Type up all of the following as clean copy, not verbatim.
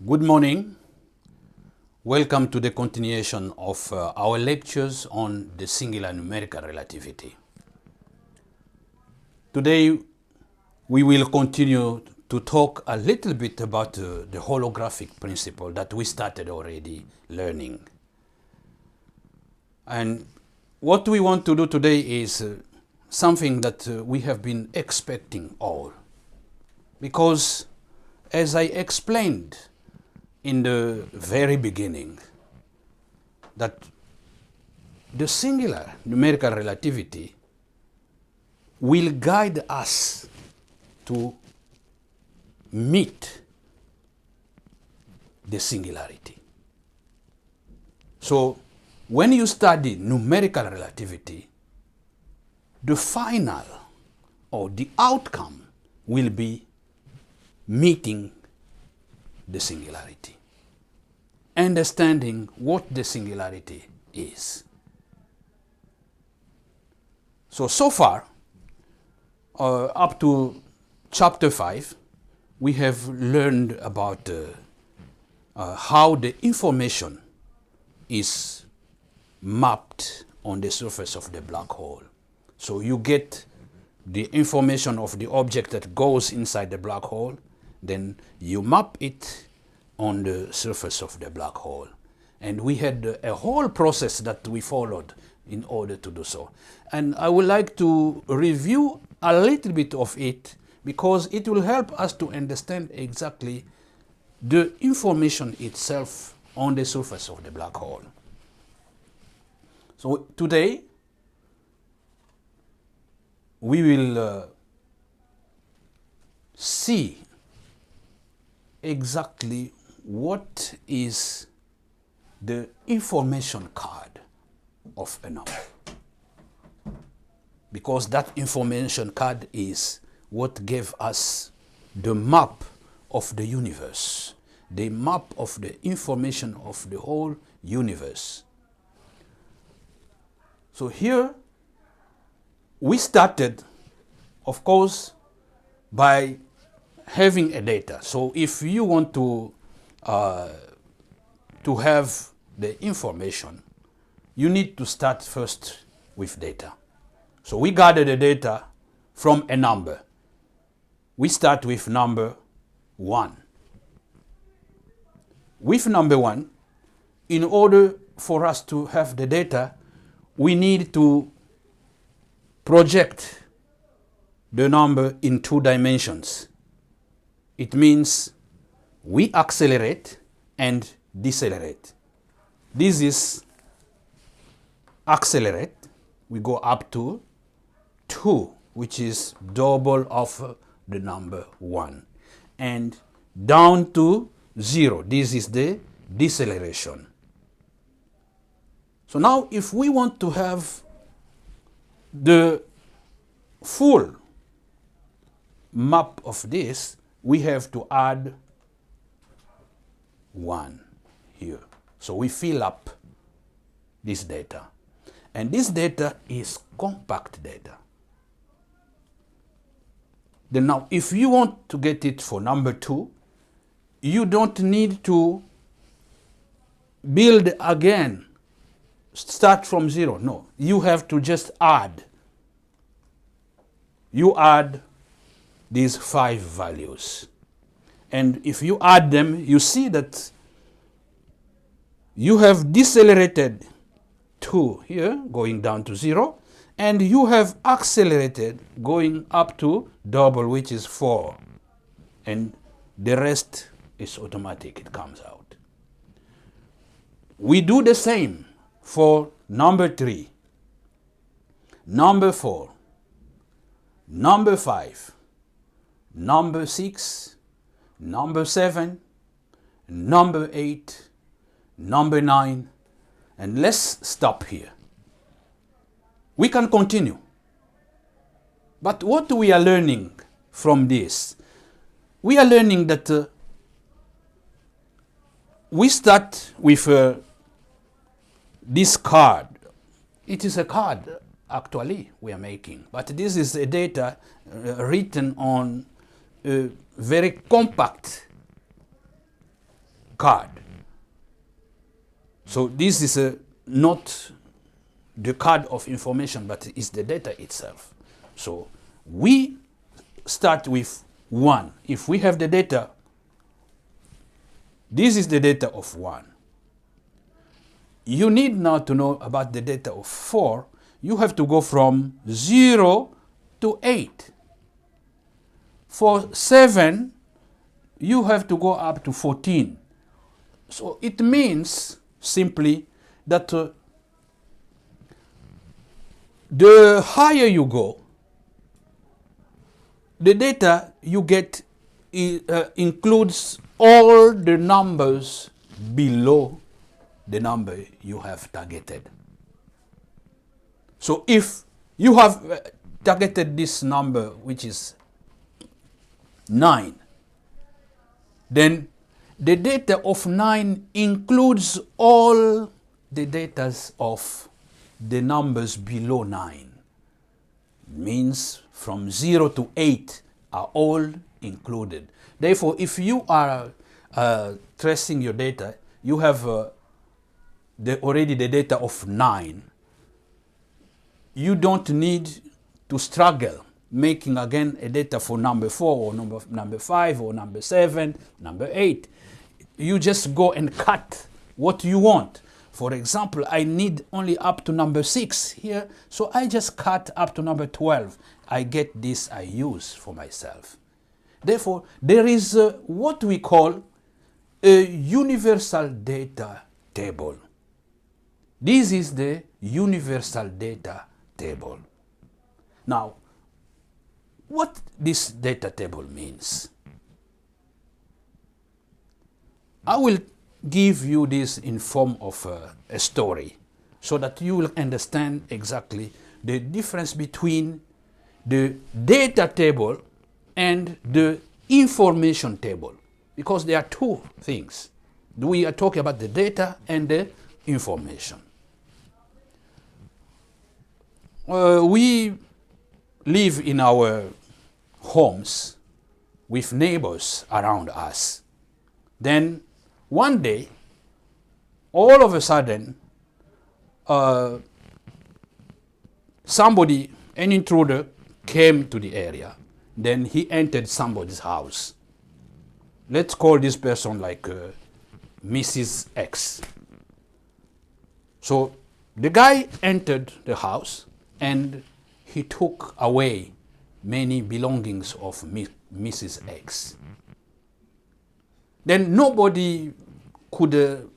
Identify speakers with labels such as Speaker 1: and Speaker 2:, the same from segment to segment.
Speaker 1: Good morning. Welcome to the continuation of our lectures on the singular numerical relativity. Today we will continue to talk a little bit about the holographic principle that we started already learning. And what we want to do today is something that we have been expecting all. Because as I explained in the very beginning, that the singular numerical relativity will guide us to meet the singularity. So when you study numerical relativity, the final or the outcome will be meeting the singularity, understanding what the singularity is. So far, up to chapter 5, we have learned about how the information is mapped on the surface of the black hole. So you get the information of the object that goes inside the black hole, then you map it on the surface of the black hole. And we had a whole process that we followed in order to do so. And I would like to review a little bit of it because it will help us to understand exactly the information itself on the surface of the black hole. So today we will see exactly what is the information card of a number. Because that information card is what gave us the map of the universe, the map of the information of the whole universe. So here we started, of course, by having a data. So if you want to have the information, you need to start first with data. So we gather the data from a number. We start with number 1. With number 1, in order for us to have the data, we need to project the number in 2 dimensions. It means we accelerate and decelerate. This is accelerate. We go up to 2, which is double of the number 1. And down to 0. This is the deceleration. So now if we want to have the full map of this, we have to add 1 here. So we fill up this data. And this data is compact data. Then now, if you want to get it for number 2, you don't need to build again, start from 0. No, you have to just add. You add these 5 values. And if you add them, you see that you have decelerated 2 here, going down to 0, and you have accelerated going up to double, which is 4. And the rest is automatic, it comes out. We do the same for number 3, number 4, number 5, number 6, number 7, number 8, number 9, and let's stop here. We can continue. But what we are learning from this, we are learning that we start with this card. It is a card, actually, we are making. But this is a data written on a very compact card. So this is not the card of information, but it's the data itself. So we start with 1. If we have the data, this is the data of 1. You need now to know about the data of 4. You have to go from 0 to 8. For 7, you have to go up to 14. So it means simply that the higher you go, the data you get includes all the numbers below the number you have targeted. So if you have targeted this number, which is 9, then the data of 9 includes all the data of the numbers below 9. Means from 0 to 8 are all included. Therefore, if you are tracing your data, you have already the data of 9. You don't need to struggle making again a data for number 4 or number 5 or number 7, number 8. You just go and cut what you want. For example, I need only up to number 6 here, so I just cut up to number 12. I get this I use for myself. Therefore, there is what we call a universal data table. This is the universal data table. Now, what this data table means? I will give you this in form of a story so that you will understand exactly the difference between the data table and the information table, because there are two things. We are talking about the data and the information. We live in our homes with neighbors around us. Then one day, all of a sudden, an intruder came to the area. Then he entered somebody's house. Let's call this person like Mrs. X. So the guy entered the house and he took away many belongings of Mrs. X. Then nobody could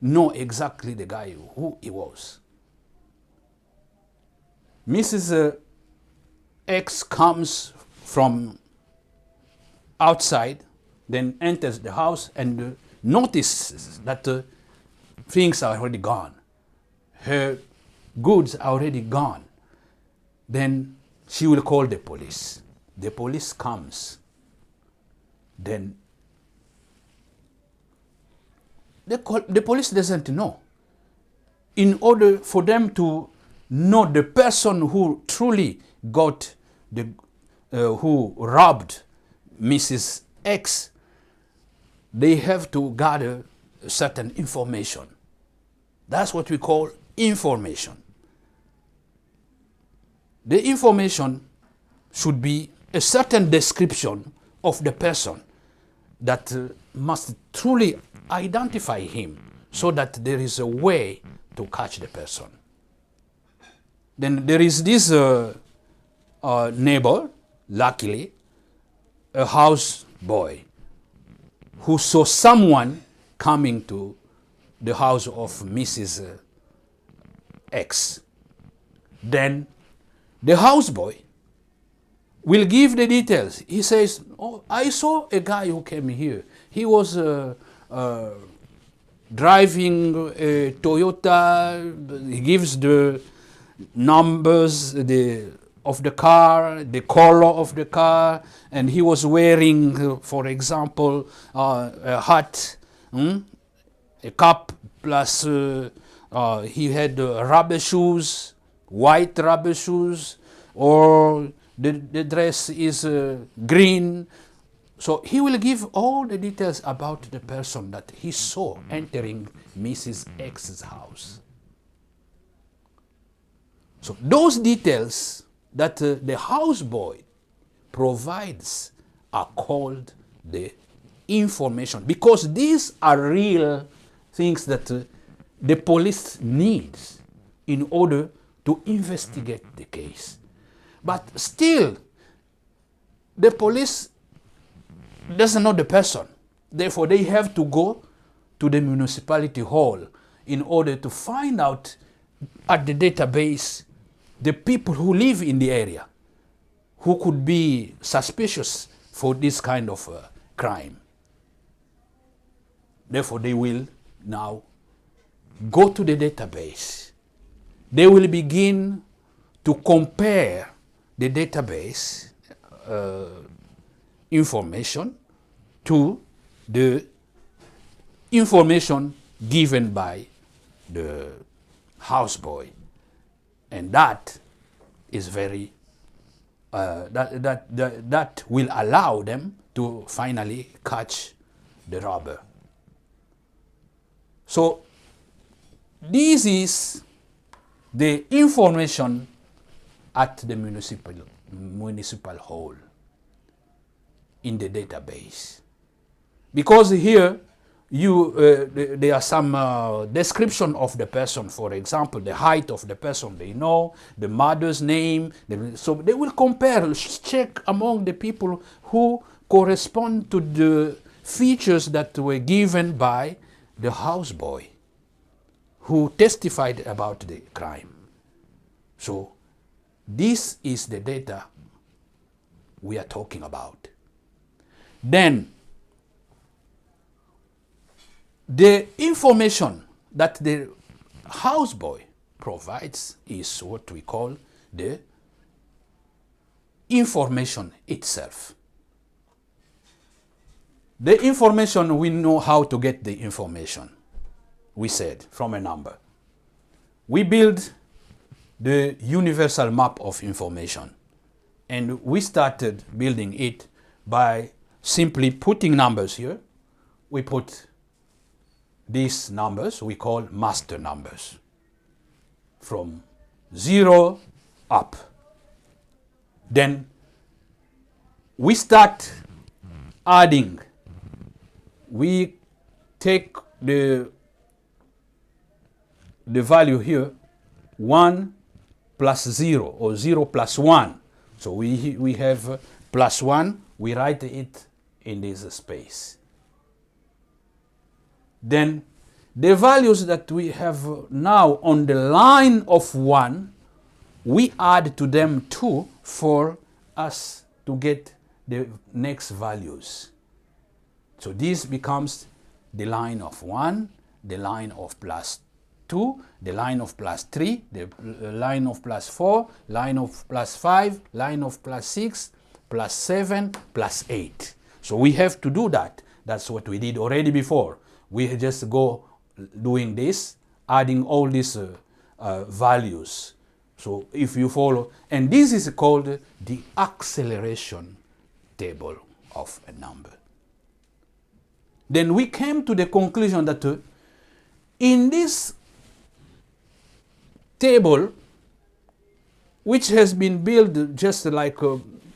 Speaker 1: know exactly the guy who he was. Mrs. X comes from outside, then enters the house and notices that things are already gone. Her goods are already gone. Then she will call the police. The police comes. Then the police doesn't know. In order for them to know the person who truly got who robbed Mrs. X, they have to gather certain information. That's what we call information. The information should be a certain description of the person that must truly identify him so that there is a way to catch the person. Then there is this neighbor, luckily, a house boy, who saw someone coming to the house of Mrs. X. Then the houseboy will give the details. He says, "Oh, I saw a guy who came here. He was driving a Toyota." He gives the numbers of the car, the color of the car, and he was wearing, for example, a hat, a cap, plus he had rubber shoes, white rubber shoes, or the dress is green, So he will give all the details about the person that he saw entering Mrs. X's house. So those details that the houseboy provides are called the information, because these are real things that the police needs in order to investigate the case. But still, the police doesn't know the person. Therefore, they have to go to the municipality hall in order to find out at the database the people who live in the area who could be suspicious for this kind of crime. Therefore, they will now go to the database. They will begin to compare the database information to the information given by the houseboy. And that is very, that will allow them to finally catch the robber. So this is the information at the municipal hall in the database. Because here there are some description of the person, for example, the height of the person they know, the mother's name. So they will compare, check among the people who correspond to the features that were given by the houseboy who testified about the crime. So this is the data we are talking about. Then the information that the houseboy provides is what we call the information itself. The information, we know how to get the information. We said from a number. We build the universal map of information, and we started building it by simply putting numbers here. We put these numbers we call master numbers from 0 up. Then we start adding. We take the value here, 1 plus 0 or 0 plus 1. So we have plus 1, we write it in this space. Then the values that we have now on the line of 1, we add to them 2 for us to get the next values. So this becomes the line of 1, the line of plus 2, the line of plus 3, the line of plus 4, line of plus 5, line of plus 6, plus 7, plus 8. So we have to do that. That's what we did already before. We just go doing this, adding all these values. So if you follow, and this is called the acceleration table of a number. Then we came to the conclusion that in this table, which has been built just like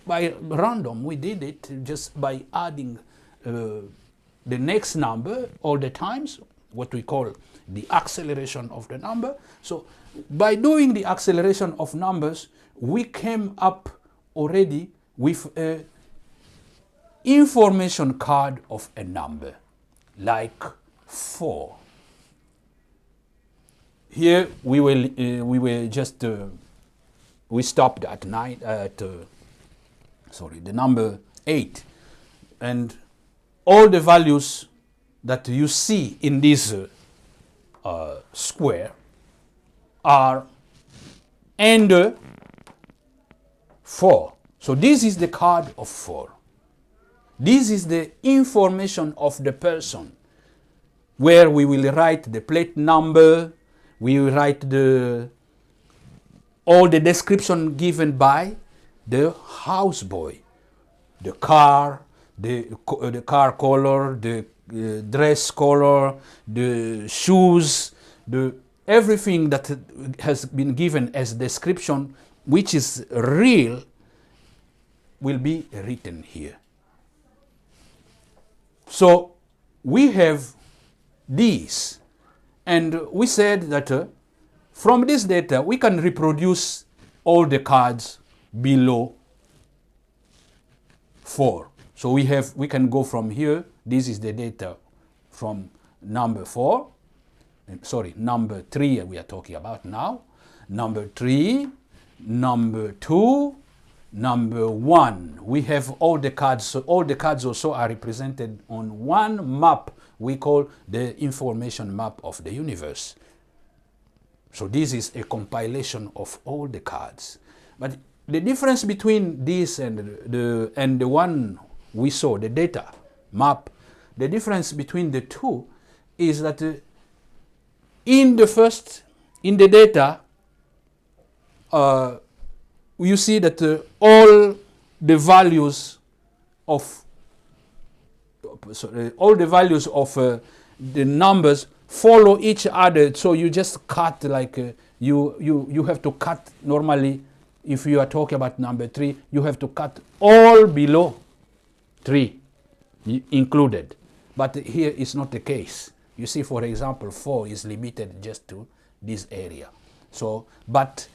Speaker 1: by random, we did it just by adding the next number all the times, what we call the acceleration of the number. So by doing the acceleration of numbers, we came up already with a information card of a number, like 4. Here we stopped at the number 8, and all the values that you see in this square are under 4. So this is the card of 4. This is the information of the person, where we will write the plate number, we will write all the description given by the houseboy, the car, the car color, the dress color, the shoes, everything that has been given as description, which is real, will be written here. So we have these, and we said that from this data we can reproduce all the cards below 4. So we can go from here. This is the data from number 4. Sorry, number 3 we are talking about now. Number 3, number 2, number 1. We have all the cards. So all the cards also are represented on one map we call the information map of the universe. So this is a compilation of all the cards. But the difference between this and the one we saw, the data map, the difference between the two is that in the data, you see that all the values of the numbers follow each other. So you just cut like you have to cut normally. If you are talking about number 3, you have to cut all below 3 included. But here is not the case. You see, for example, 4 is limited just to this area. So, but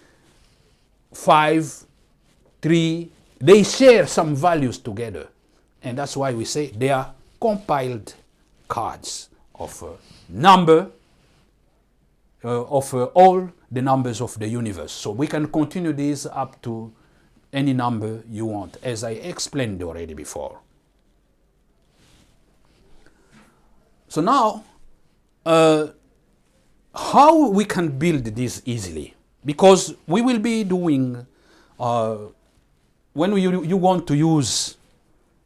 Speaker 1: 5, 3, they share some values together. And that's why we say they are compiled cards of number of all the numbers of the universe. So we can continue this up to any number you want, as I explained already before. So now, how we can build this easily? Because we will be doing, when you want to use,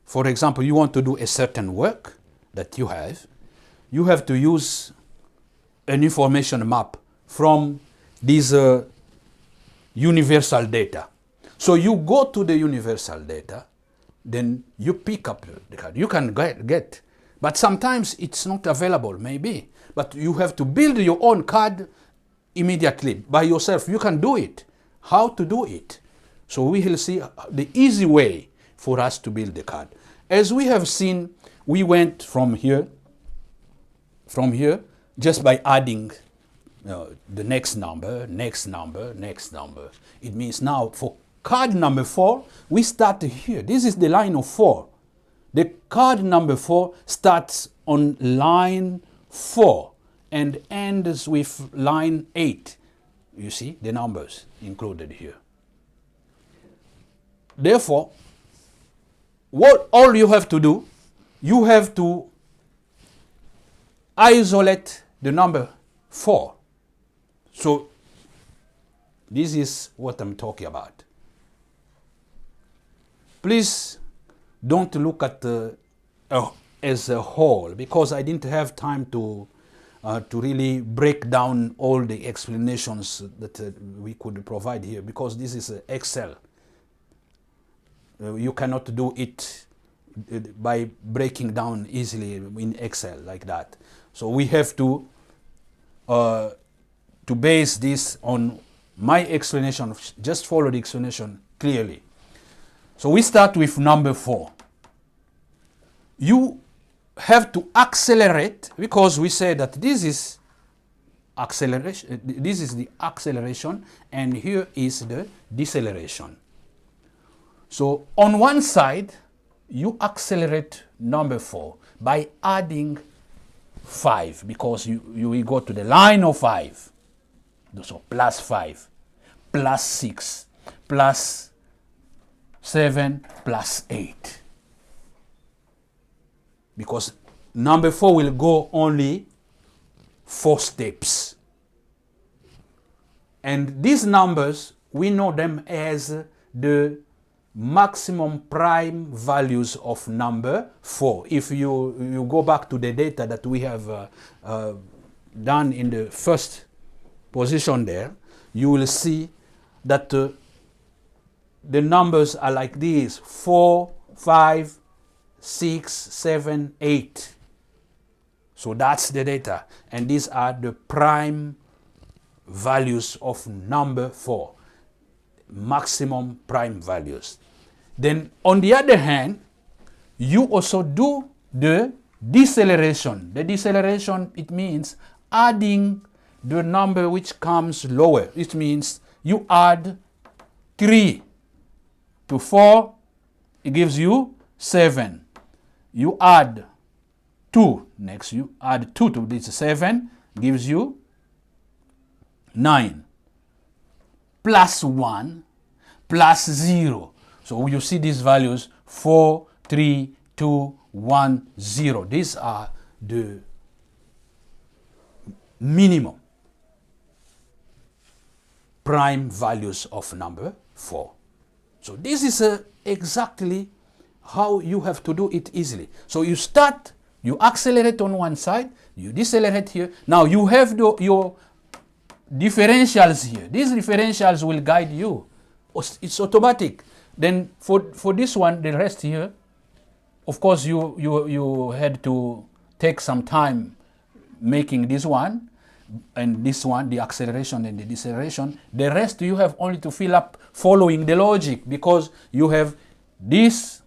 Speaker 1: for example, you want to do a certain work that you have to use an information map from these universal data. So you go to the universal data, then you pick up the card. You can get, but sometimes it's not available, maybe. But you have to build your own card immediately by yourself. You can do it. How to do it? So we will see the easy way for us to build the card. As we have seen, we went from here, just by adding the next number. It means now for card number 4, we start here. This is the line of 4. The card number 4 starts on line 4 and ends with line 8. You see the numbers included here. Therefore, what all you have to do, you have to isolate the number 4. So this is what I'm talking about. Please don't look at as a whole, because I didn't have time to really break down all the explanations that we could provide here, because this is Excel. You cannot do it by breaking down easily in Excel like that. So we have to base this on my explanation. Just follow the explanation clearly. So we start with number 4. You have to accelerate, because we say that this is acceleration. This is the acceleration, and here is the deceleration. So on one side, you accelerate number 4 by adding 5, because you will go to the line of 5. So plus 5, plus 6, plus 7, plus 8. Because number 4 will go only 4 steps. And these numbers, we know them as the maximum prime values of number 4. If you go back to the data that we have done in the first position there, you will see that the numbers are like this: 4, 5, 6, 7, 8. So that's the data. And these are the prime values of number 4. Maximum prime values. Then on the other hand, you also do the deceleration. The deceleration, it means adding the number which comes lower. It means you add 3 to 4, it gives you 7. You add 2, next you add 2 to this 7, gives you 9. Plus 1, plus 0. So you see these values, 4, 3, 2, 1, 0. These are the minimum prime values of number 4. So this is exactly how you have to do it easily. So you start, you accelerate on one side, you decelerate here. Now you have your differentials here. These differentials will guide you. It's automatic. Then for this one, the rest here, of course you had to take some time making this one and this one, the acceleration and the deceleration. The rest you have only to fill up following the logic, because you have this,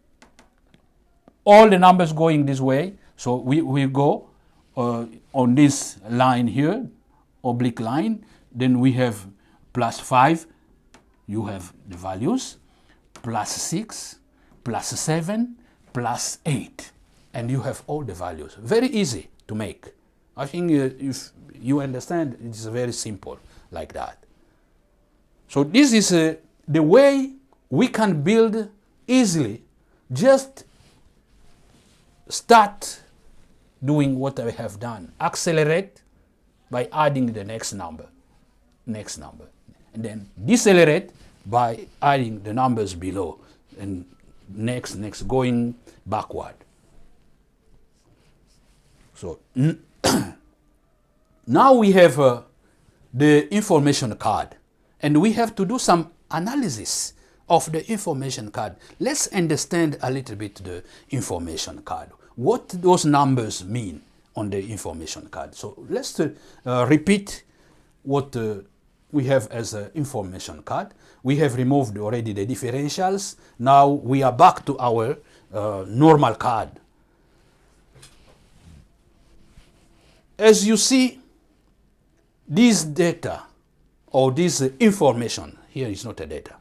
Speaker 1: all the numbers going this way. So we go on this line here, oblique line. Then we have plus 5, you have the values, plus 6, plus 7, plus 8. And you have all the values. Very easy to make. I think if you understand, it's very simple like that. So this is the way we can build easily. Just start doing what I have done. Accelerate by adding the next number, and then decelerate by adding the numbers below, and next, going backward. So now we have the information card, and we have to do some analysis of the information card. Let's understand a little bit the information card, what those numbers mean on the information card. So let's repeat what we have as an information card. We have removed already the differentials. Now we are back to our normal card. As you see, this data, or this information, here is not a data.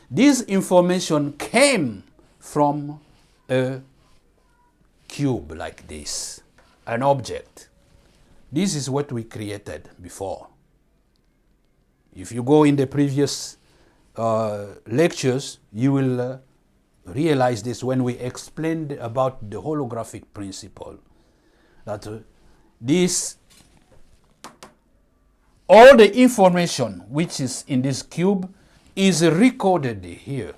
Speaker 1: This information came from a cube like this, an object. This is what we created before. If you go in the previous lectures, you will realize this when we explained about the holographic principle. That all the information which is in this cube is recorded here,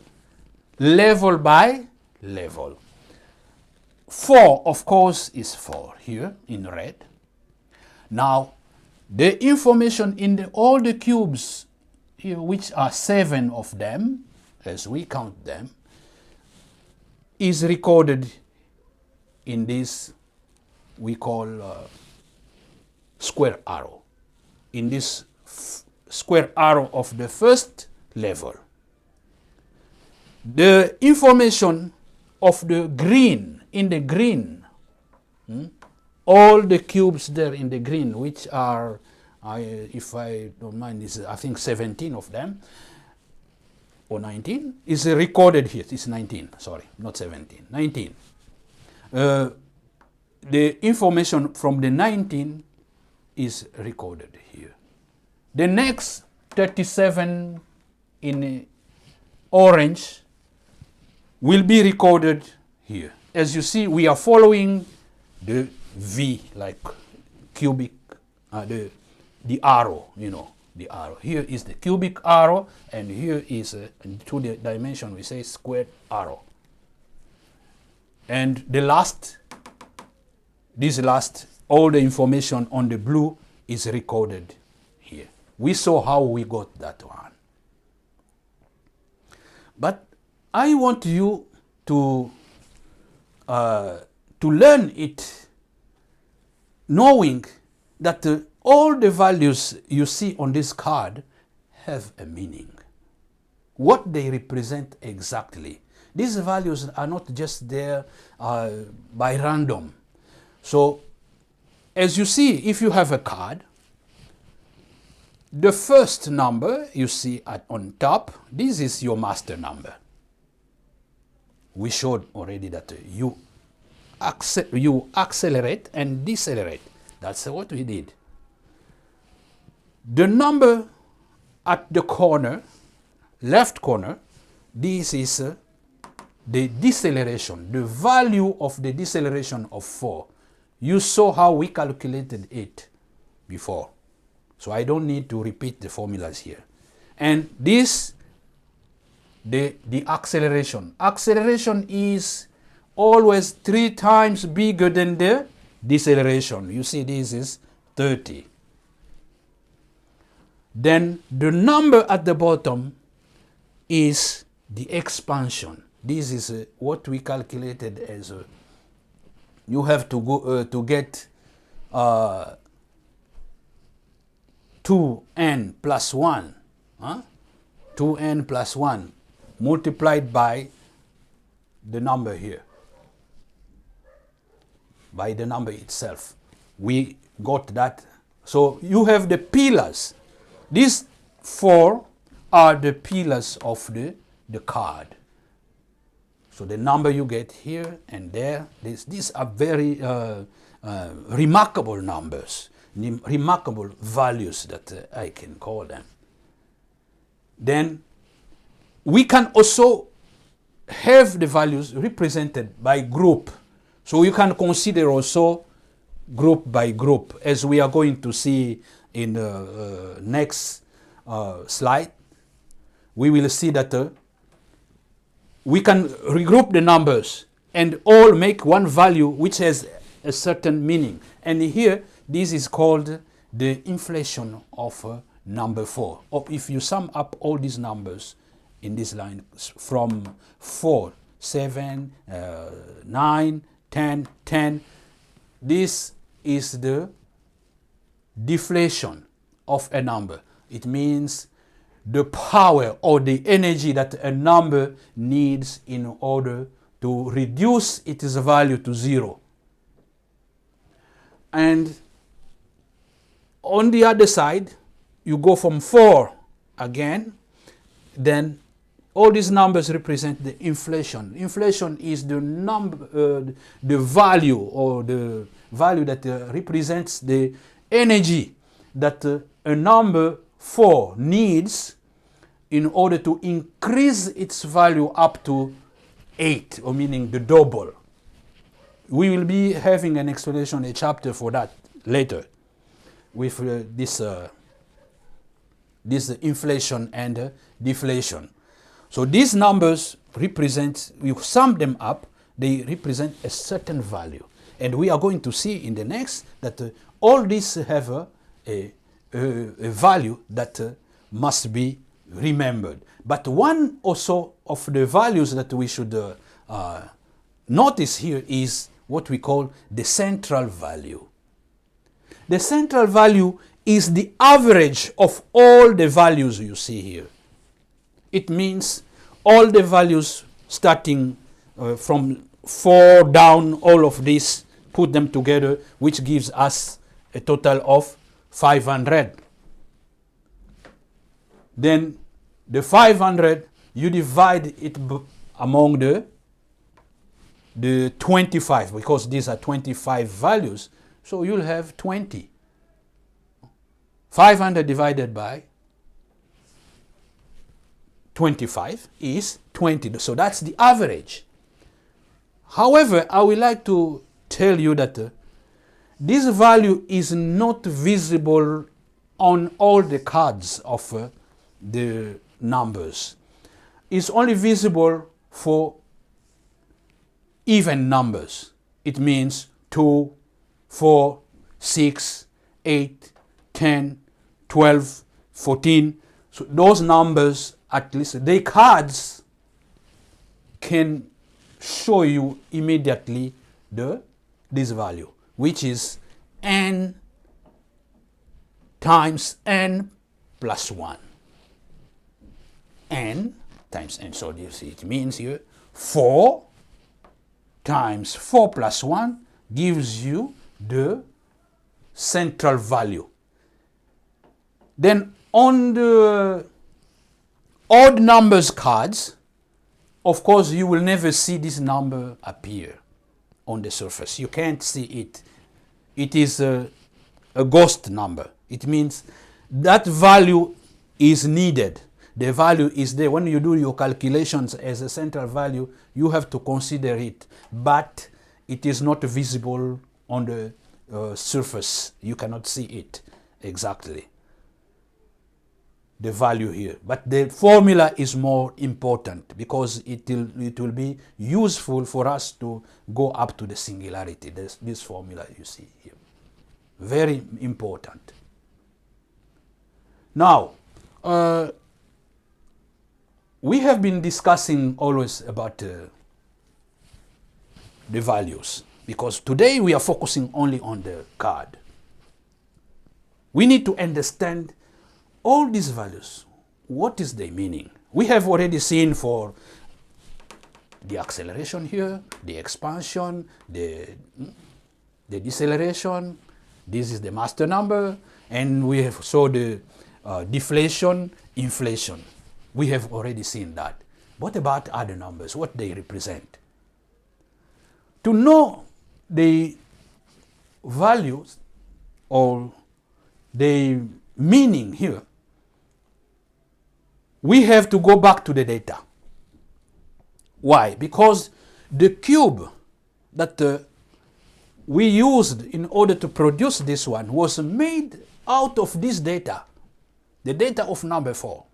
Speaker 1: level by level. 4, of course, is 4 here in red. Now, the information in all the cubes here, which are 7 of them, as we count them, is recorded in this we call square arrow. In this square arrow of the first level. The information of the green, in the green, all the cubes there in the green, which are, if I don't mind, is I think 17 of them, or 19, is recorded here. It's 19, sorry, not 17, 19. The information from the 19 is recorded here. The next 37 in orange will be recorded here. As you see, we are following the V, like cubic, the arrow, you know, the arrow. Here is the cubic arrow, and here is, to the dimension, we say squared arrow. And the last, all the information on the blue is recorded here. We saw how we got that one. But I want you to to learn it, knowing that all the values you see on this card have a meaning. What they represent exactly. These values are not just there by random. So, as you see, if you have a card, the first number you see on top, this is your master number. We showed already that you accelerate and decelerate. That's what we did. The number at the corner, left corner, this is the deceleration, the value of the deceleration of 4. You saw how we calculated it before. So I don't need to repeat the formulas here. And this, the acceleration. Acceleration is always 3 times bigger than the deceleration. You see, this is 30. Then the number at the bottom is the expansion. This is what we calculated as you have to go to get 2n plus 1, 2n plus 1 multiplied by the number here, by the number itself. We got that. So you have the pillars. These 4 are the pillars of the card. So the number you get here and there, these are very remarkable numbers, remarkable values that I can call them. Then we can also have the values represented by group. So you can consider also group by group, as we are going to see in the next slide. We will see that we can regroup the numbers and all make one value which has a certain meaning. And here, this is called the inflation of number 4. Or if you sum up all these numbers in this line from 4, 7, 9, 10, 10, this is the deflation of a number. It means the power or the energy that a number needs in order to reduce its value to 0. And on the other side, you go from 4 again, then all these numbers represent the inflation. Inflation is the number, the value, or the value that represents the energy that a number 4 needs in order to increase its value up to 8, or meaning the double. We will be having an explanation, a chapter for that later, with this inflation and deflation. So these numbers represent, you sum them up, they represent a certain value. And we are going to see in the next that all these have a value that must be remembered. But one also of the values that we should notice here is what we call the central value. The central value is the average of all the values you see here. It means all the values starting from 4 down, all of this, put them together, which gives us a total of 500. Then the 500, you divide it among the 25, because these are 25 values, so you'll have 20. 500 divided by 25 is 20. So that's the average. However, I would like to tell you that this value is not visible on all the cards of the numbers. It's only visible for even numbers. It means 2, 4, 6, 8, 10, 12, 14. So those numbers, at least, the cards can show you immediately this value, which is n times n plus 1. N times n. So you see, it means here 4 times 4 plus 1 gives you the central value. Then on the odd numbers cards, of course, you will never see this number appear on the surface. You can't see it. It is a ghost number. It means that value is needed. The value is there. When you do your calculations as a central value, you have to consider it, but it is not visible on the surface. You cannot see it exactly, the value here. But the formula is more important because it will be useful for us to go up to the singularity. This formula you see here. Very important. Now, we have been discussing always about the values, because today we are focusing only on the card. We need to understand all these values. What is their meaning? We have already seen for the acceleration here, the expansion, the deceleration. This is the master number, and we have saw the deflation, inflation. We have already seen that. What about other numbers? What they represent? To know the values or the meaning here, we have to go back to the data. Why? Because the cube that we used in order to produce this one was made out of this data, the data of number 4.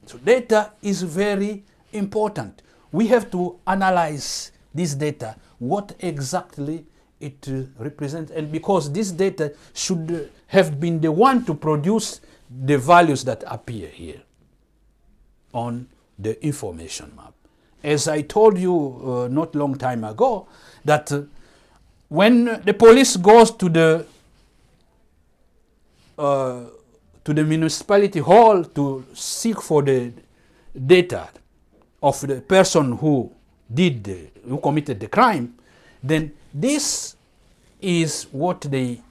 Speaker 1: So data is very important. We have to analyze this data, what exactly it represents, and because this data should have been the one to produce the values that appear here on the information map. As I told you not long time ago, that when the police goes to the municipality hall to seek for the data of the person who committed the crime, then this is what they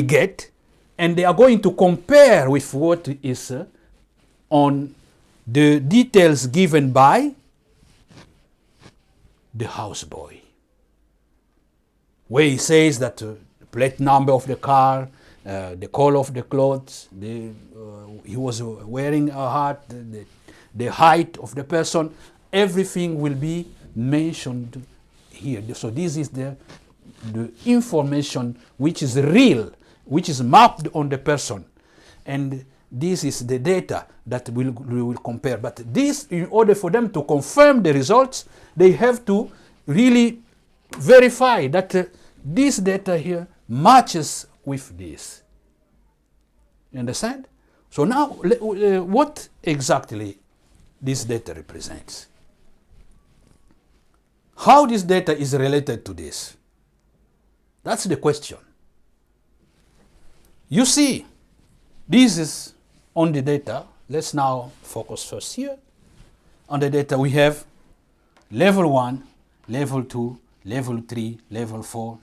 Speaker 1: get, and they are going to compare with what is on the details given by the houseboy, where he says that the plate number of the car, the color of the clothes, he was wearing a hat, the height of the person, everything will be mentioned here. So this is the information which is real, which is mapped on the person, and this is the data that we will compare. But this, in order for them to confirm the results, they have to really verify that this data here matches with this. You understand? So now, what exactly this data represents? How this data is related to this? That's the question. You see, this is on the data. Let's now focus first here. On the data we have level 1, level 2, level 3, level 4,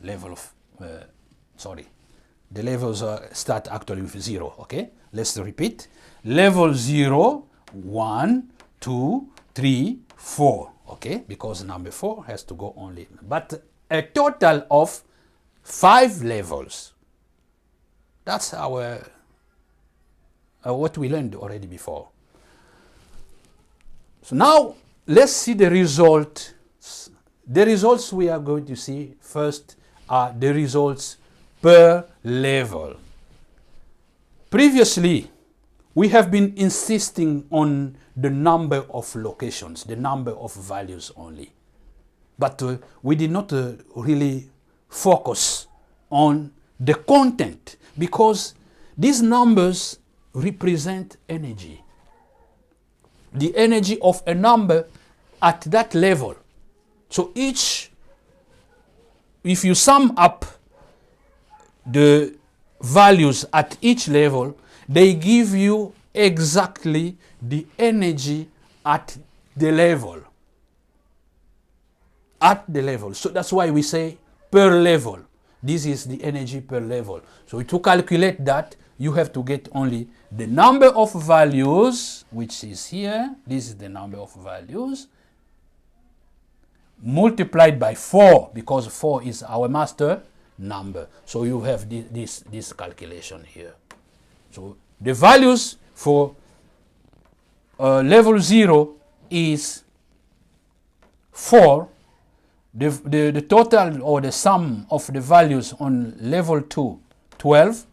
Speaker 1: the levels start actually with 0, okay? Let's repeat. Level 0, 1, 2, 3, 4, okay? Because number 4 has to go only. But a total of 5 levels. That's our what we learned already before. So now let's see the results. The results we are going to see first are the results per level. Previously, we have been insisting on the number of locations, the number of values only. But we did not really focus on the content, because these numbers represent energy. The energy of a number at that level. So if you sum up the values at each level, they give you exactly the energy at the level. At the level. So that's why we say per level. This is the energy per level. So to calculate that, you have to get only the number of values, which is here. This is the number of values, multiplied by 4, because 4 is our master number. So you have this calculation here. So the values for level 0 is 4. The total or the sum of the values on level 2, 12.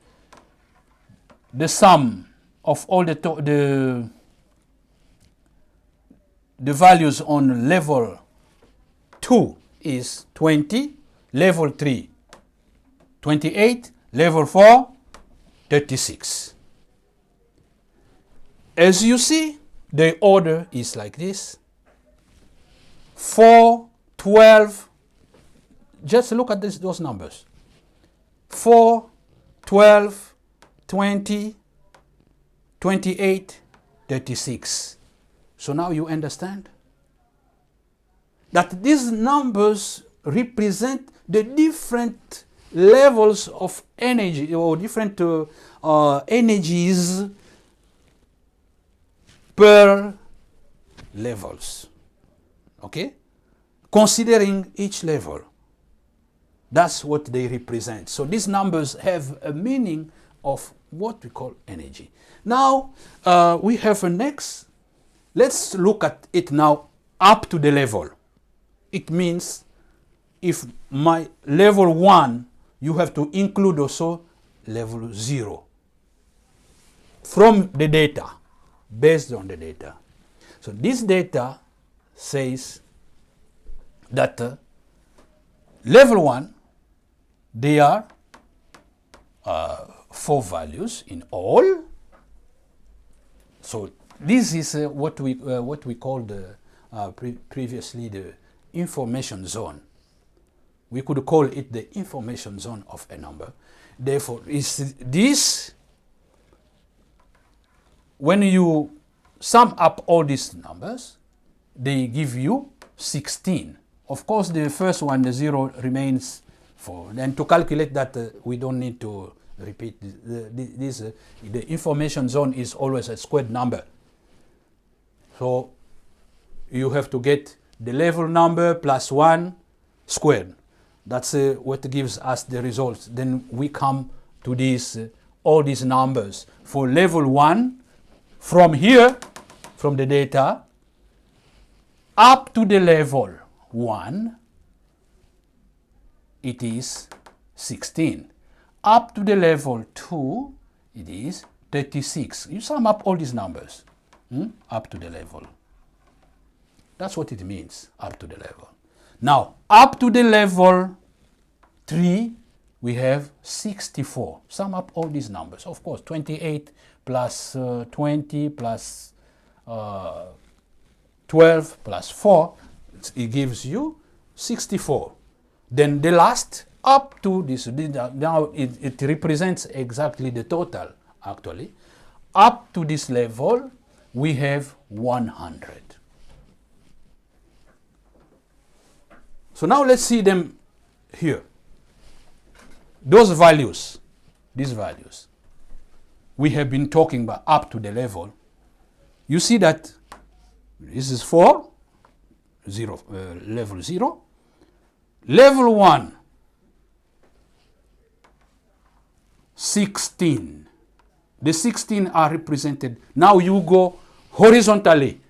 Speaker 1: The sum of all the values on level 2 is 20, level 3, 28, level 4, 36. As you see, the order is like this. 4, 12, just look at those numbers. 4, 12, 20, 28, 36. So now you understand that these numbers represent the different levels of energy, or different energies per levels. Okay? Considering each level. That's what they represent. So these numbers have a meaning of what we call energy. Now, we have a next. Let's look at it now up to the level. It means if my level 1, you have to include also level 0 from the data, based on the data. So this data says that level 1, they are 4 values in all. So this is what we called previously the information zone. We could call it the information zone of a number. Therefore, is this, when you sum up all these numbers, they give you 16. Of course, the first one, the 0, remains 4. And to calculate that, we don't need to repeat this. The information zone is always a squared number. So you have to get the level number plus 1 squared. That's what gives us the results. Then we come to these all these numbers. For level 1, from here, from the data, up to the level 1, it is 16. Up to the level 2, it is 36. You sum up all these numbers, up to the level. That's what it means, up to the level. Now, up to the level 3, we have 64. Sum up all these numbers. Of course, 28 plus 20 plus 12 plus 4, it gives you 64. Then the last, up to this, now it represents exactly the total, actually. Up to this level, we have 100. So now let's see them here. Those values, these values, we have been talking about up to the level. You see that this is 4, 0, level 0. Level 1, 16. The 16 are represented. Now you go horizontally.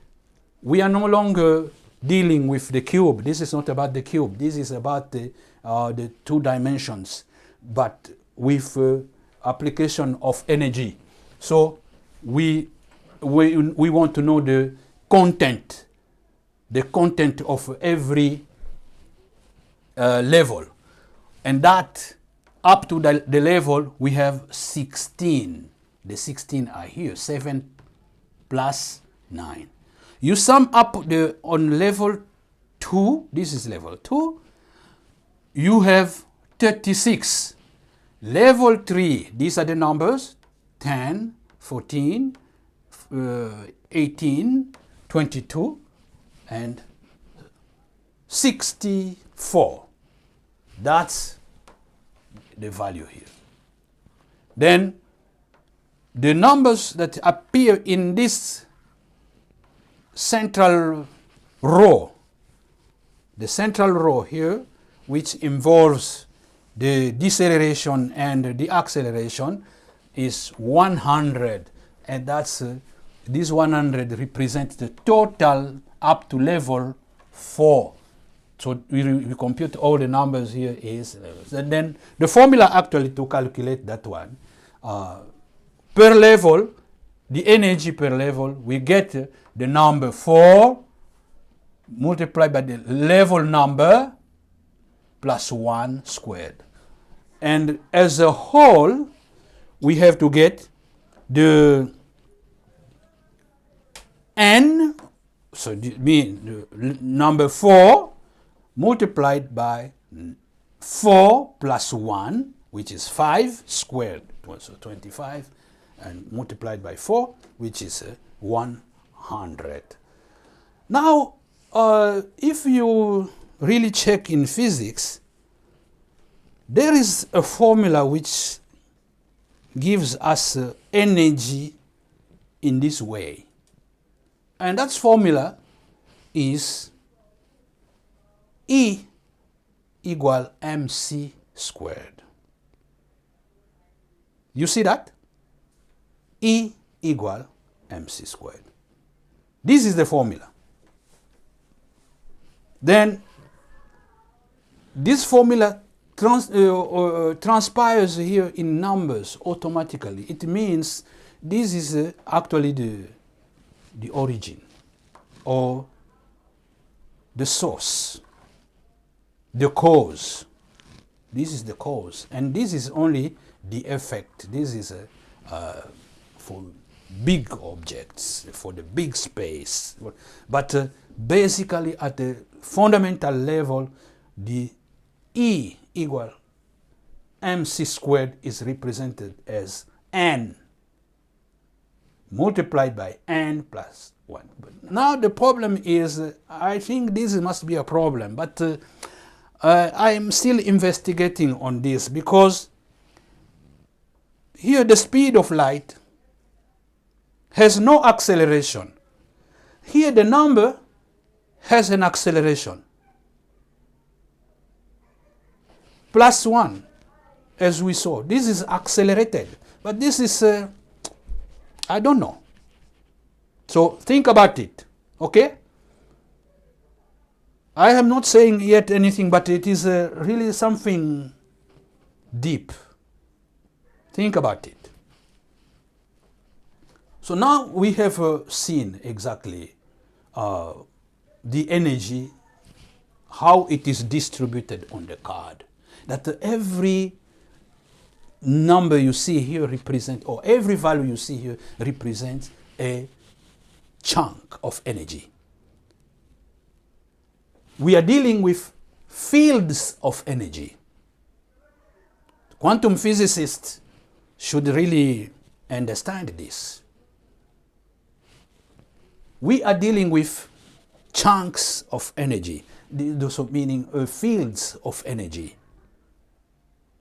Speaker 1: We are no longer dealing with the cube. This is not about the cube. This is about the 2 dimensions, but with application of energy. So we want to know the content of every level. And that, up to the level, we have 16. The 16 are here, 7 plus 9. You sum up on level 2, this is level 2, you have 36. Level 3, these are the numbers, 10, 14, 18, 22, and 64. That's the value here. Then the numbers that appear in this central row, the central row here, which involves the deceleration and the acceleration, is 100, and that's this 100 represents the total up to level 4. So we compute all the numbers here is levels. And then the formula actually to calculate that one, per level, the energy per level, we get the number 4 multiplied by the level number plus 1 squared. And as a whole, we have to get the n, so the number 4 multiplied by 4 plus 1, which is 5 squared, so 25, and multiplied by 4, which is 100. Now, if you really check in physics, there is a formula which gives us energy in this way. And that formula is E equal mc squared. You see that? E equal mc squared. This is the formula. Then this formula transpires here in numbers automatically. It means this is actually the origin or the source, the cause. This is the cause, and this is only the effect. This is for big objects, for the big space. But basically at the fundamental level, the E equal mc squared is represented as n multiplied by n plus 1. But now the problem is, I think this must be a problem, but I'm still investigating on this, because here the speed of light has no acceleration. Here the number has an acceleration. Plus 1, as we saw. This is accelerated, but this is, I don't know. So think about it, okay? I am not saying yet anything, but it is really something deep. Think about it. So now we have seen exactly the energy, how it is distributed on the card. That every number you see here represents, or every value you see here represents a chunk of energy. We are dealing with fields of energy. Quantum physicists should really understand this. We are dealing with chunks of energy, those meaning fields of energy.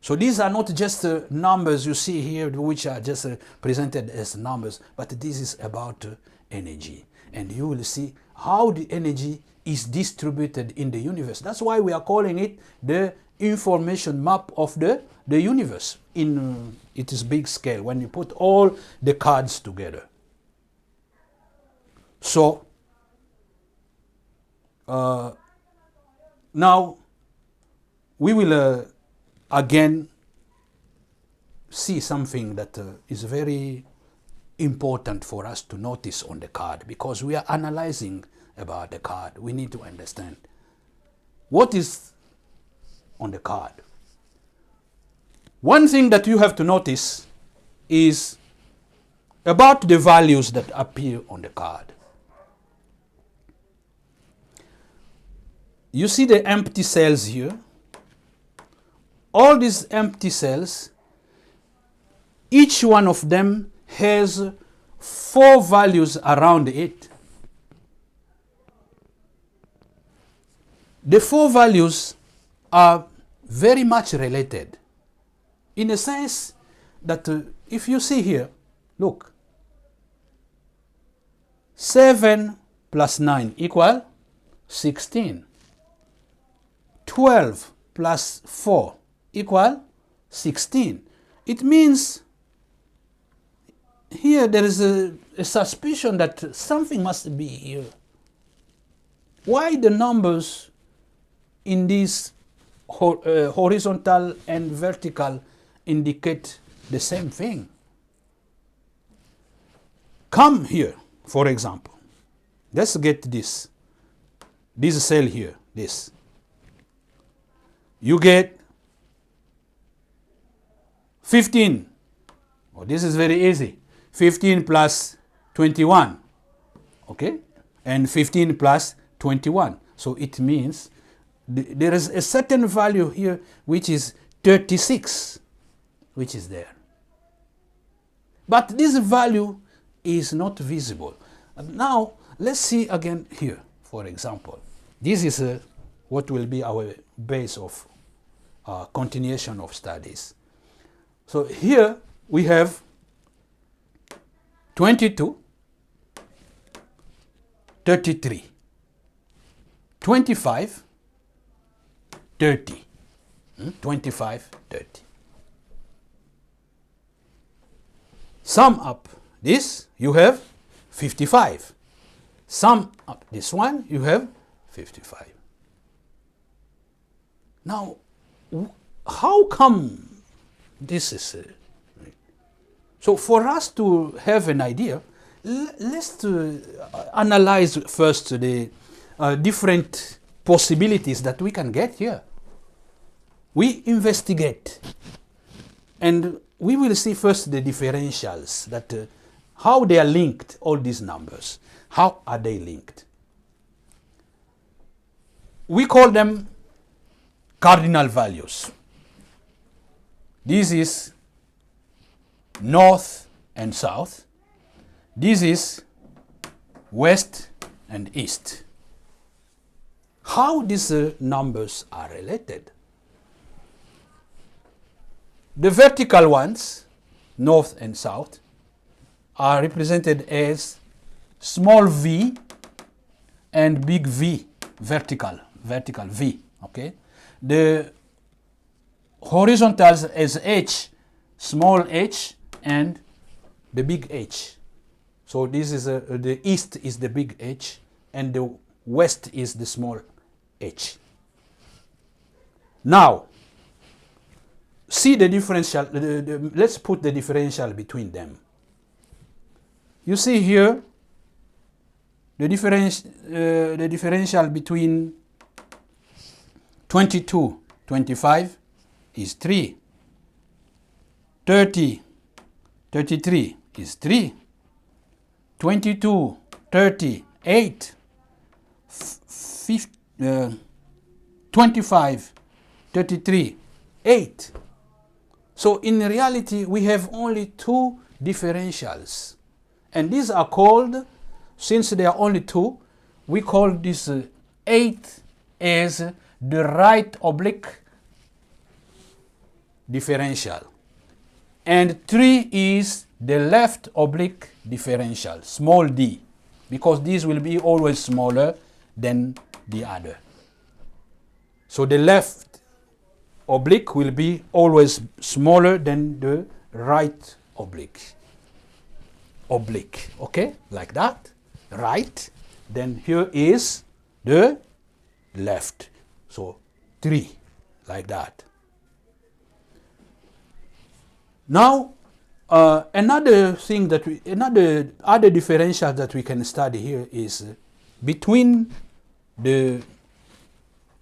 Speaker 1: So these are not just numbers you see here, which are just presented as numbers, but this is about energy. And you will see how the energy is distributed in the universe. That's why we are calling it the information map of the universe in its big scale, when you put all the cards together. So, now we will again see something that is very important for us to notice on the card, because we are analyzing about the card. We need to understand what is on the card. One thing that you have to notice is about the values that appear on the card. you see the empty cells here. All these empty cells, each one of them has 4 values around it. The 4 values are very much related in a sense that if you see here, look, 7 plus 9 equal 16. 12 plus 4 equal 16. It means here there is a suspicion that something must be here. Why the numbers in these horizontal and vertical indicate the same thing? Come here, for example. Let's get this cell here, this. You get 15. Oh, this is very easy. 15 plus 21. Okay? And 15 plus 21. So it means there is a certain value here which is 36, which is there. But this value is not visible. Now, let's see again here, for example. This is what will be our base of continuation of studies. So here we have 22, 33, 25, 30. 25, 30. Sum up this, you have 55. Sum up this one, you have 55. Now, how come this is... So for us to have an idea, let's analyze first the different possibilities that we can get here. We investigate, and we will see first the differentials, that how they are linked, all these numbers. How are they linked? We call them cardinal values. This is north and south. This is west and east. How these numbers are related? The vertical ones, north and south, are represented as small v and big V, vertical V, okay? The horizontals as h, small h, and the big H. So this is the east is the big H, and the west is the small h. Now, see the differential, let's put the differential between them. You see here, the differential between 22, 25 is 3. 30, 33 is 3. 22, 30, 8. 25, 33, 8. So in reality, we have only 2 differentials. And these are called, since there are only 2, we call this 8 as the right oblique differential. And 3 is the left oblique differential, small d, because this will be always smaller than the other. So the left oblique will be always smaller than the right oblique. Okay, like that, right. Then here is the left. So 3, like that. Now, another thing that other differential that we can study here is between the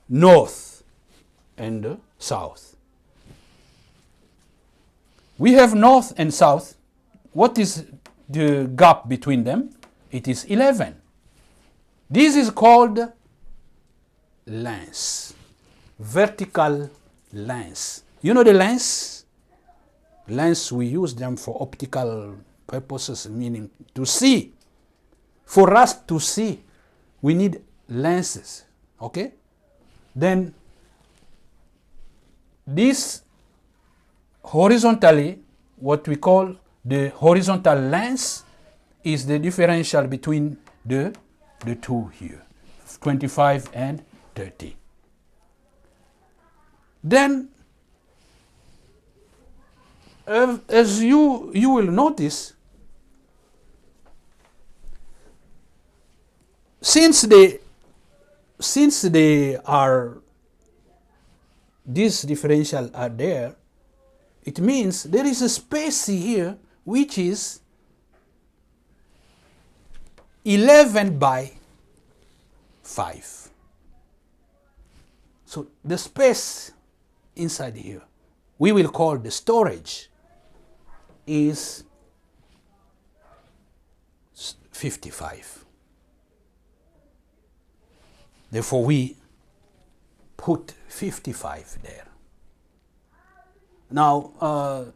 Speaker 1: north and the south. We have north and south. What is the gap between them? It is 11. This is called lens. Vertical lens. You know the lens? Lens, we use them for optical purposes, meaning to see. For us to see, we need lenses, okay? Then this horizontally, what we call the horizontal lens, is the differential between the two here, 25 and 30. Then, as you will notice, since they are, these differential are there, it means there is a space here which is 11 by 5. So the space inside here, we will call the storage, is 55. Therefore, we put 55 there. Now,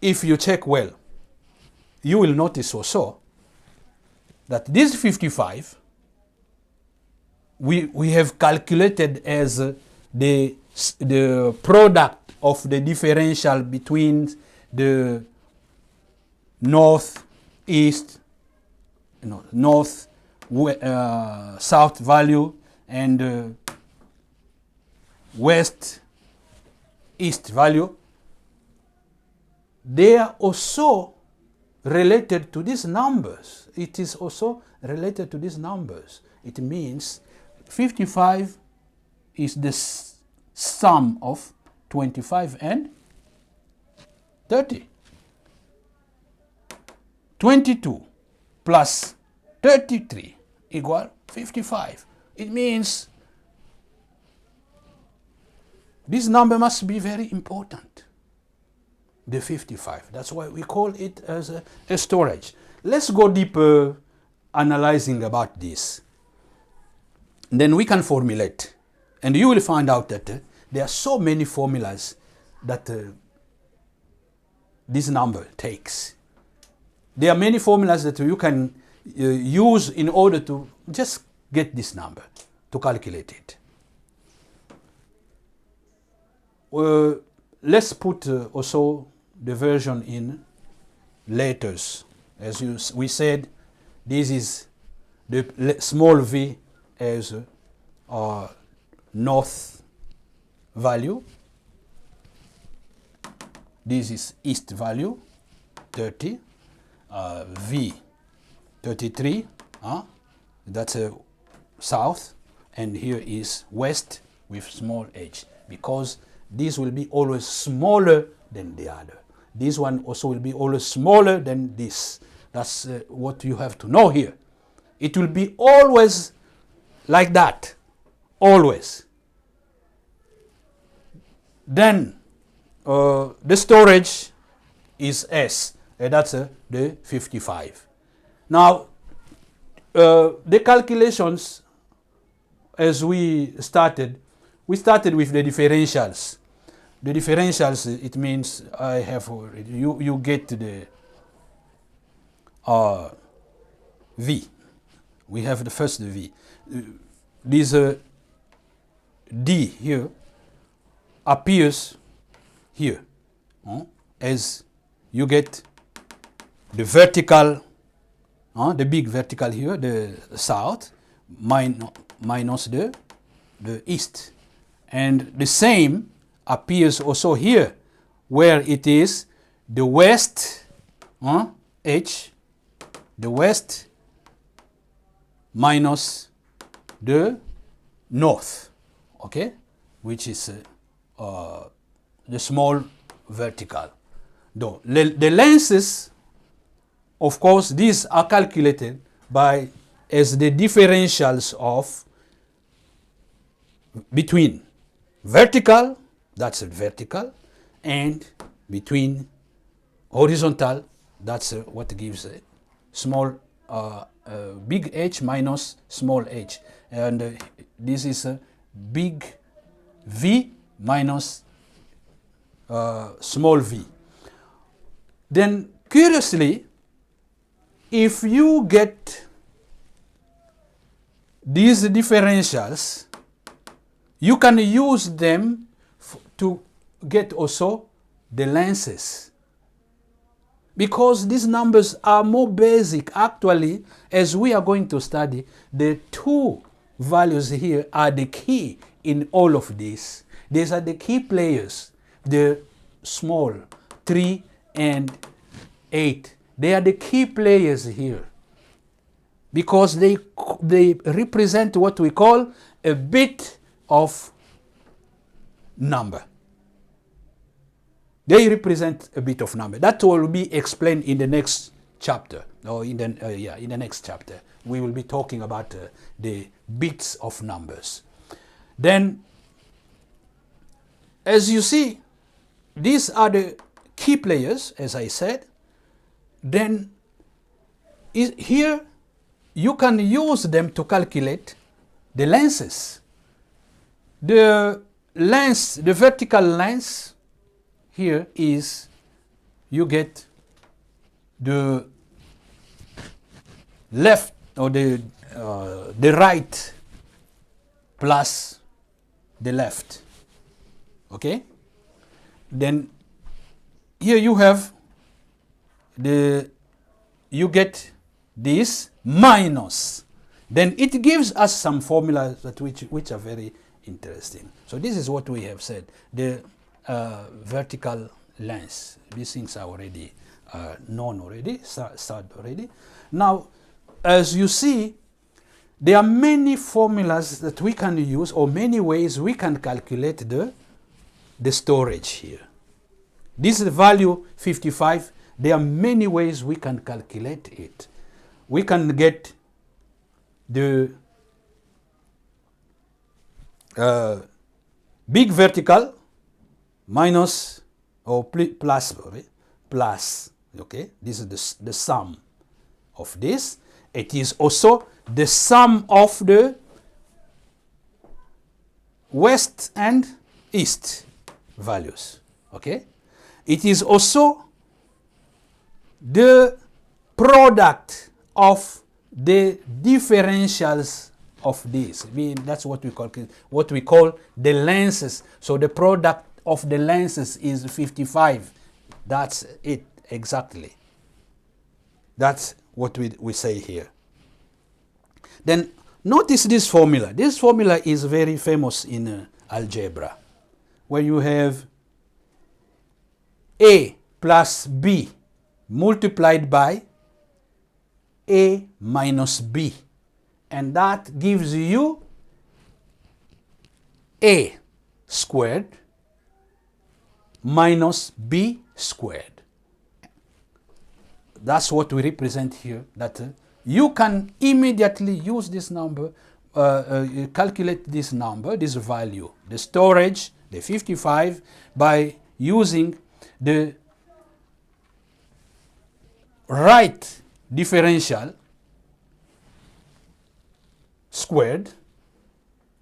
Speaker 1: if you check well, you will notice also that this 55, we have calculated as the product of the differential between the north south value and west east value. They are also related to these numbers. It is also related to these numbers. It means 55 is the sum of 25 and 30. 22 plus 33 equal 55. It means this number must be very important, the 55. That's why we call it as a storage. Let's go deeper analyzing about this. Then we can formulate. And you will find out that there are so many formulas that this number takes. There are many formulas that you can use in order to just get this number, to calculate it. Let's put also the version in letters. As we said, this is the small v as north value. This is east value, 30. V, 33. That's south. And here is west with small h, because this will be always smaller than the other. This one also will be always smaller than this. That's what you have to know here. It will be always like that. Always. Then the storage is S. And that's the 55. Now, the calculations, as we started with the differentials. The differentials, it means I have you get the V. We have the first V. This D here appears here as you get the vertical, the big vertical here, the south, minus the east. And the same appears also here, where it is the west, H, the west minus the north, okay, which is the small vertical. Though the lenses, of course, these are calculated by as the differentials of between vertical, that's a vertical, and between horizontal, that's what gives a small big H minus small h. and this is a big V minus small v. Then curiously, if you get these differentials, you can use them to get also the lengths. Because these numbers are more basic. Actually, as we are going to study, the two values here are the key in all of this. These are the key players, the small 3 and 8. They are the key players here because they represent what we call a bit of number. They represent a bit of number. That will be explained in the next chapter, or in the next chapter. We will be talking about the bits of numbers. Then, as you see, these are the key players, as I said. Then, here you can use them to calculate the lengths. The length, the vertical length here is, you get the left or the right plus the left. Okay? Then here you have you get this minus. Then it gives us some formulas that which are very interesting. So this is what we have said. The vertical length. These things are already known already, started already. Now, as you see, there are many formulas that we can use, or many ways we can calculate the storage here. This is the value 55. There are many ways we can calculate it. We can get the big vertical minus or plus, okay? This is the sum of this. It is also the sum of the west and east values, okay? It is also the product of the differentials of this. I mean, that's what we call the lengths. So the product of the lengths is 55. That's it exactly. That's what we say here. Then notice this formula. This formula is very famous in algebra, where you have A plus B multiplied by A minus B. And that gives you A squared minus B squared. That's what we represent here, that you can immediately use this number, calculate this number, this value, the storage, the 55, by using the right differential squared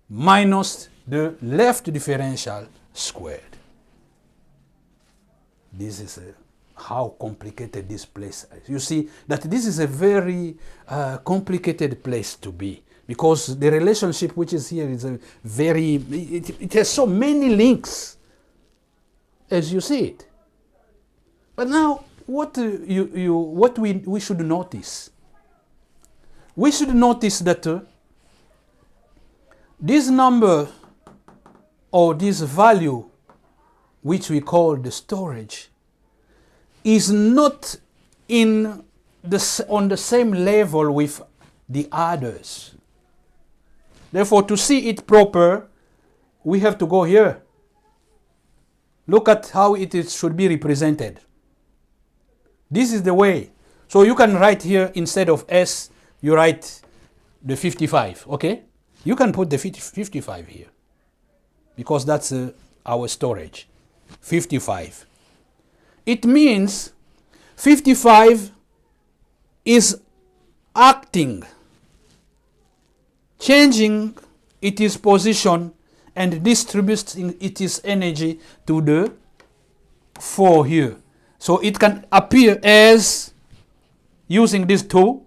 Speaker 1: minus the left differential squared. This is how complicated this place is. You see that this is a very complicated place to be, because the relationship which is here is a very, it has so many links as you see it. But now what we should notice? We should notice that this number, or this value which we call the storage, is not on the same level with the others. Therefore, to see it proper, we have to go here. Look at how should be represented. This is the way. So you can write here, instead of S, you write the 55, okay? You can put the 55 here, because that's our storage, 55. It means 55 is acting changing its position and distributing its energy to the 4 here. So it can appear as, using these two,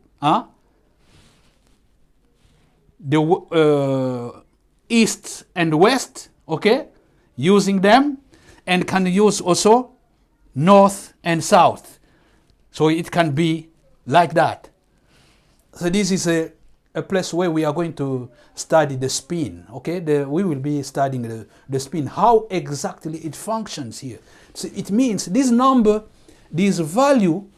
Speaker 1: the east and west, okay, using them, and can use also north and south. So it can be like that. So this is a place where we are going to study the spin, okay? We will be studying the spin, how exactly it functions here. So it means this number, this value,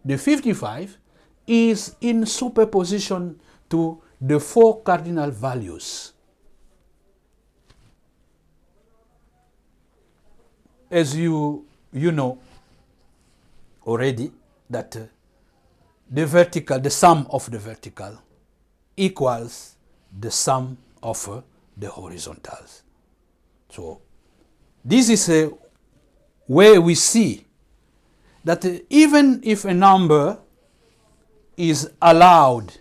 Speaker 1: the 55, is in superposition to the 4 cardinal values. As you know already that the sum of the vertical equals the sum of the horizontals. So this is a way we see that even if a number is allowed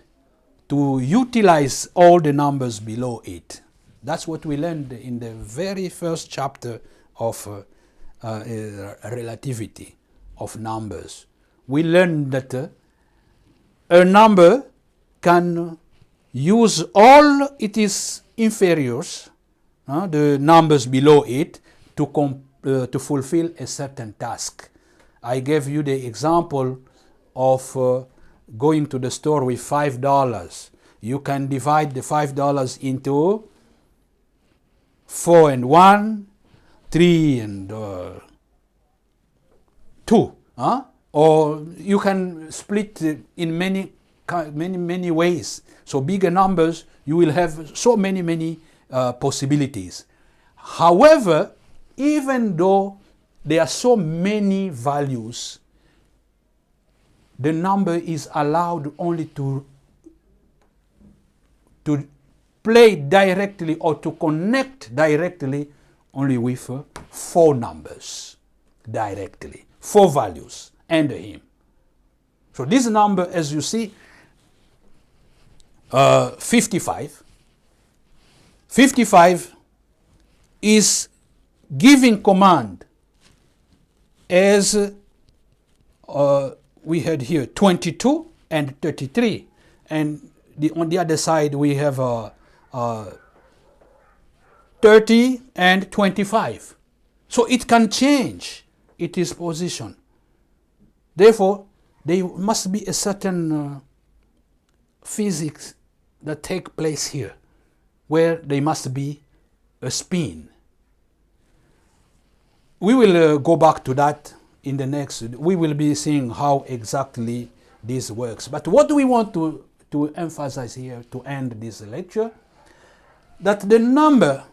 Speaker 1: to utilize all the numbers below it, that's what we learned in the very first chapter of relativity of numbers. We learned that a number can use all its inferiors, the numbers below it, to fulfill a certain task. I gave you the example of going to the store with $5. You can divide the $5 into 4 and 1, 3 and 2, or you can split in many ways. So bigger numbers, you will have so many possibilities. However, even though there are so many values, the number is allowed only to play directly or to connect directly only with 4 numbers directly, 4 values and him. So this number, as you see, 55 is giving command as we had here 22 and 33, and on the other side we have 30 and 25. So it can change its position. Therefore, there must be a certain physics that take place here, where there must be a spin. We will go back to that in the next. We will be seeing how exactly this works. But what do we want to emphasize here to end this lecture? That the number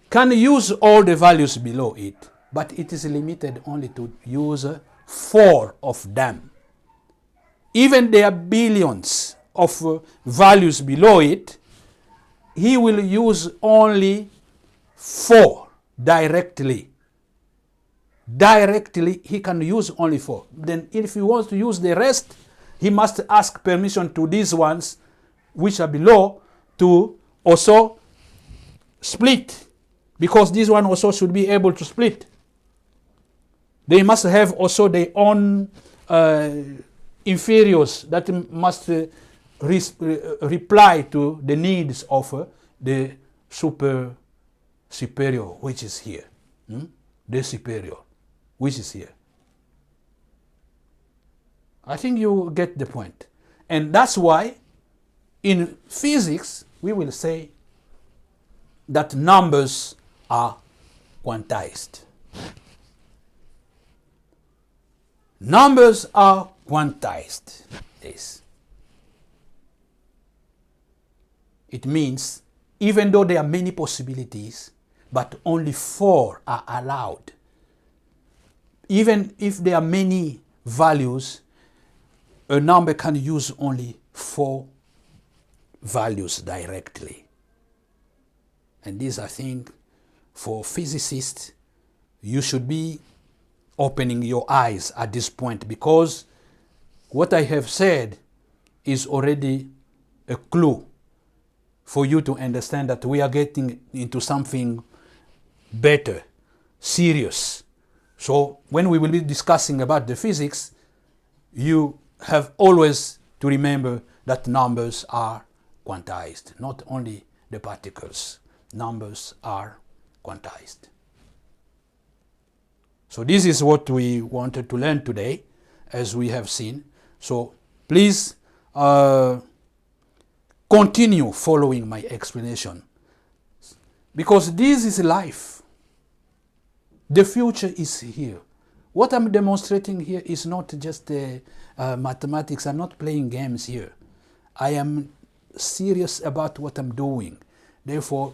Speaker 1: can use all the values below it, but it is limited only to use 4 of them. Even there are billions of values below it, he will use only 4 directly. Directly, he can use only 4. Then if he wants to use the rest, he must ask permission to these ones which are below to also split, because this one also should be able to split. They must have also their own inferiors that must reply to the needs of the superior, which is here. The superior, which is here. I think you get the point. And that's why in physics we will say that numbers are quantized. Numbers are quantized. This. It means even though there are many possibilities, but only 4 are allowed. Even if there are many values, a number can use only 4 values directly. And this, I think, for physicists, you should be opening your eyes at this point, because what I have said is already a clue for you to understand that we are getting into something better, serious. So when we will be discussing about the physics, you have always to remember that numbers are quantized, not only the particles. Numbers are quantized. So this is what we wanted to learn today, as we have seen. So please continue following my explanation, because this is life. The future is here. What I'm demonstrating here is not just mathematics. I'm not playing games here. I am serious about what I'm doing. Therefore,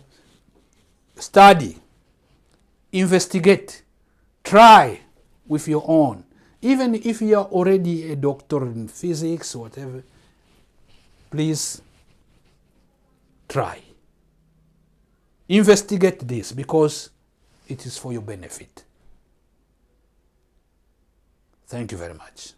Speaker 1: study, investigate, try with your own. Even if you are already a doctor in physics or whatever, please try. Investigate this, because it is for your benefit. Thank you very much.